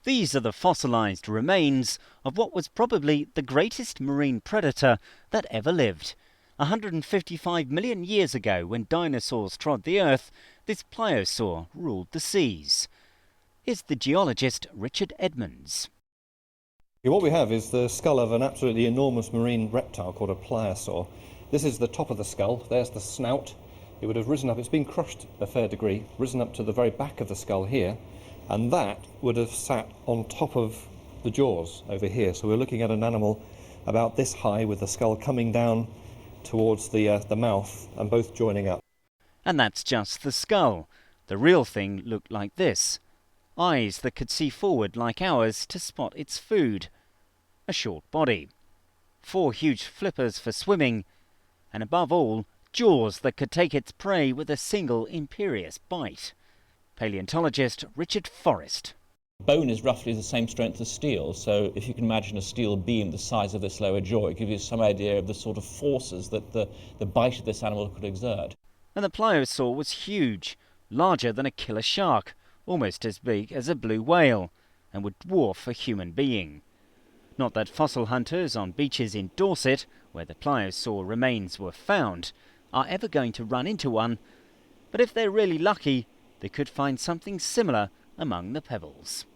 These are the fossilised remains of what was probably the greatest marine predator that ever lived. 155 million years ago, when dinosaurs trod the earth, this pliosaur ruled the seas. Here's the geologist Richard Edmonds. What we have is the skull of an absolutely enormous marine reptile called a pliosaur. This is the top of the skull, there's the snout. It would have risen up, it's been crushed a fair degree, risen up to the very back of the skull here, and that would have sat on top of the jaws over here. So we're looking at an animal about this high with the skull coming down towards the mouth and both joining up. And that's just the skull. The real thing looked like this. Eyes that could see forward like ours to spot its food. A short body. 4 huge flippers for swimming. And above all, jaws that could take its prey with a single imperious bite. Paleontologist Richard Forrest. Bone is roughly the same strength as steel, so if you can imagine a steel beam the size of this lower jaw, it gives you some idea of the sort of forces that the bite of this animal could exert. And the pliosaur was huge, larger than a killer shark, almost as big as a blue whale, and would dwarf a human being. Not that fossil hunters on beaches in Dorset, where the pliosaur remains were found, are ever going to run into one, but if they're really lucky, they could find something similar among the pebbles.